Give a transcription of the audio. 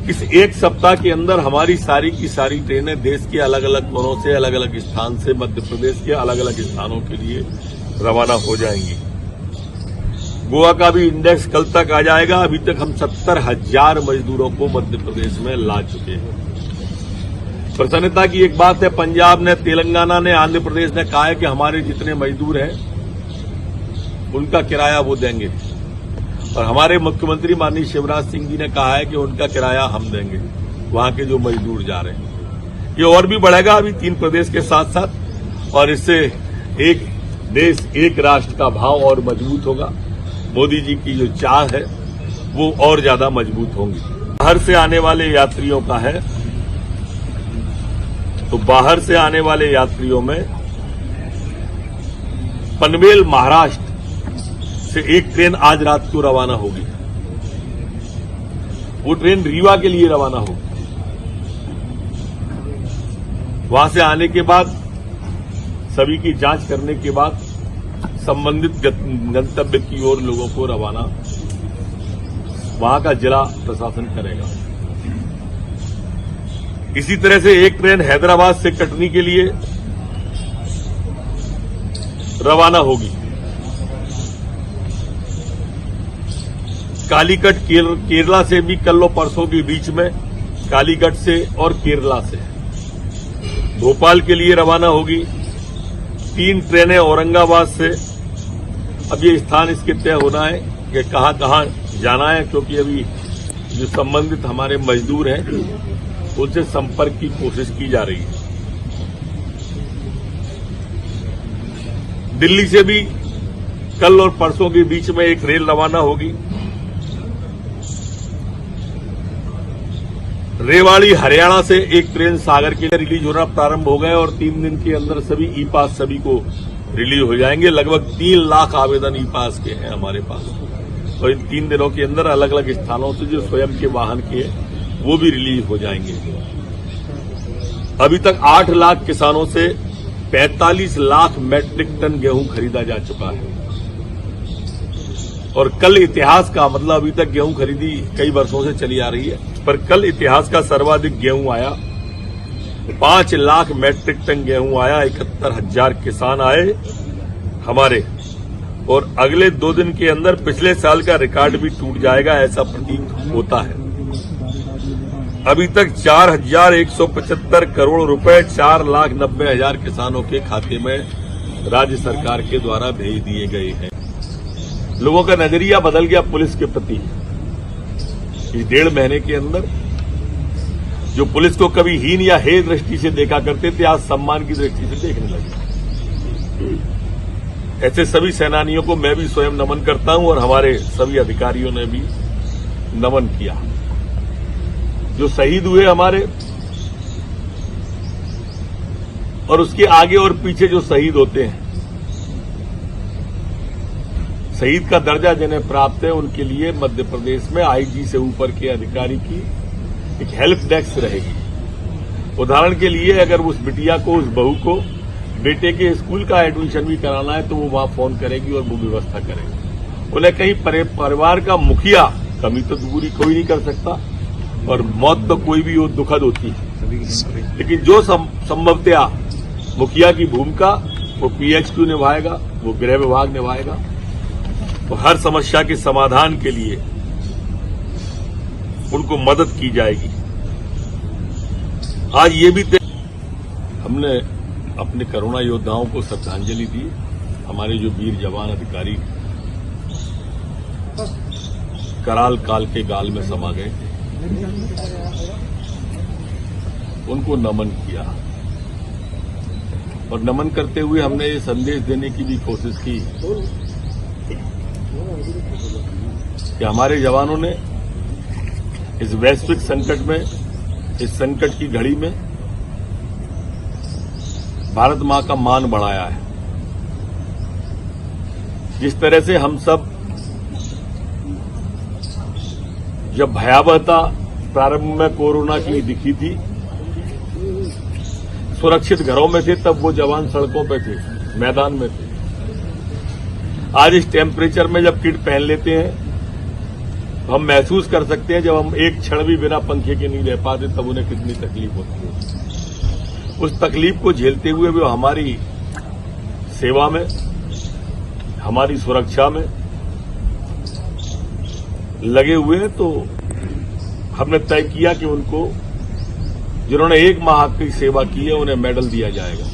इस एक सप्ताह के अंदर हमारी सारी की सारी ट्रेनें देश के अलग अलग कोनों से, अलग अलग स्थान से, मध्य प्रदेश के अलग अलग स्थानों के लिए रवाना हो जाएंगी। गोवा का भी इंडेक्स कल तक आ जाएगा। अभी तक हम 70,000 मजदूरों को मध्य प्रदेश में ला चुके हैं। प्रसन्नता की एक बात है, पंजाब ने, तेलंगाना ने, आंध्र प्रदेश ने कहा है कि हमारे जितने मजदूर हैं उनका किराया वो देंगे, और हमारे मुख्यमंत्री माननीय शिवराज सिंह जी ने कहा है कि उनका किराया हम देंगे, वहां के जो मजदूर जा रहे हैं। ये और भी बढ़ेगा अभी 3 प्रदेश के साथ साथ, और इससे एक देश एक राष्ट्र का भाव और मजबूत होगा। मोदी जी की जो चाह है वो और ज्यादा मजबूत होंगी। बाहर से आने वाले यात्रियों का है, तो बाहर से आने वाले यात्रियों में पनवेल महाराष्ट्र से एक ट्रेन आज रात को रवाना होगी। वो ट्रेन रीवा के लिए रवाना होगी। वहां से आने के बाद सभी की जांच करने के बाद संबंधित गंतव्य की ओर लोगों को रवाना वहां का जिला प्रशासन करेगा। इसी तरह से एक ट्रेन हैदराबाद से कटनी के लिए रवाना होगी। कालीकट केरला से भी कल और परसों के बीच में, कालीकट से और केरला से भोपाल के लिए रवाना होगी। 3 ट्रेनें औरंगाबाद से। अब ये स्थान इसके तय होना है कि कहां कहां जाना है, क्योंकि अभी जो संबंधित हमारे मजदूर हैं उनसे संपर्क की कोशिश की जा रही है। दिल्ली से भी कल और परसों के बीच में एक रेल रवाना होगी। रेवाड़ी हरियाणा से एक ट्रेन सागर के लिए रिलीज होना प्रारंभ हो गए, और 3 दिन के अंदर सभी ई पास सभी को रिलीज हो जाएंगे। लगभग 3 लाख आवेदन ई पास के हैं हमारे पास, और इन 3 दिनों के अंदर अलग अलग स्थानों से जो स्वयं के वाहन के हैं वो भी रिलीज हो जाएंगे। अभी तक 8 लाख किसानों से 45 लाख मैट्रिक टन गेहूं खरीदा जा चुका है, और कल इतिहास का, मतलब अभी तक गेहूं खरीदी कई वर्षों से चली आ रही है, पर कल इतिहास का सर्वाधिक गेहूं आया। 5 लाख मैट्रिक टन गेहूं आया। 71,000 किसान आए हमारे, और अगले 2 दिन के अंदर पिछले साल का रिकॉर्ड भी टूट जाएगा, ऐसा प्रतीत होता है। अभी तक 4,175 करोड़ रुपए 4,90,000 किसानों के खाते में राज्य सरकार के द्वारा भेज दिए गए हैं। लोगों का नजरिया बदल गया पुलिस के प्रति। इस 1.5 महीने के अंदर जो पुलिस को कभी हीन या हे दृष्टि से देखा करते थे, आज सम्मान की दृष्टि से देखने लगे। ऐसे सभी सेनानियों को मैं भी स्वयं नमन करता हूं, और हमारे सभी अधिकारियों ने भी नमन किया। जो शहीद हुए हमारे, और उसके आगे और पीछे जो शहीद होते हैं, शहीद का दर्जा जिन्हें प्राप्त है, उनके लिए मध्य प्रदेश में आईजी से ऊपर के अधिकारी की एक हेल्प डेस्क रहेगी। उदाहरण के लिए अगर उस बिटिया को, उस बहू को बेटे के स्कूल का एडमिशन भी कराना है तो वो वहां फोन करेगी और वो व्यवस्था करेगी। उन्हें कहीं परिवार का मुखिया, कमी तो दूरी कोई नहीं कर सकता, और मौत तो कोई भी दुखद होती है, लेकिन जो संभवतया मुखिया की भूमिका वो पीएचक्यू निभाएगा, वो गृह विभाग निभाएगा। तो हर समस्या के समाधान के लिए उनको मदद की जाएगी। आज ये भी हमने अपने करुणा योद्धाओं को श्रद्धांजलि दी। हमारे जो वीर जवान अधिकारी कराल काल के गाल में समा गए, उनको नमन किया, और नमन करते हुए हमने ये संदेश देने की भी कोशिश की कि हमारे जवानों ने इस वैश्विक संकट में, इस संकट की घड़ी में भारत मां का मान बढ़ाया है। जिस तरह से हम सब जब भयावहता प्रारंभ में कोरोना की दिखी थी, सुरक्षित घरों में थे, तब वो जवान सड़कों पे थे, मैदान में थे। आज इस टेम्परेचर में जब किट पहन लेते हैं हम महसूस कर सकते हैं जब हम एक क्षण भी बिना पंखे के नहीं रह पाते तब उन्हें कितनी तकलीफ होती है। उस तकलीफ को झेलते हुए भी हमारी सेवा में, हमारी सुरक्षा में लगे हुए हैं। तो हमने तय किया कि उनको, जिन्होंने 1 माह की सेवा की है, उन्हें मेडल दिया जाएगा।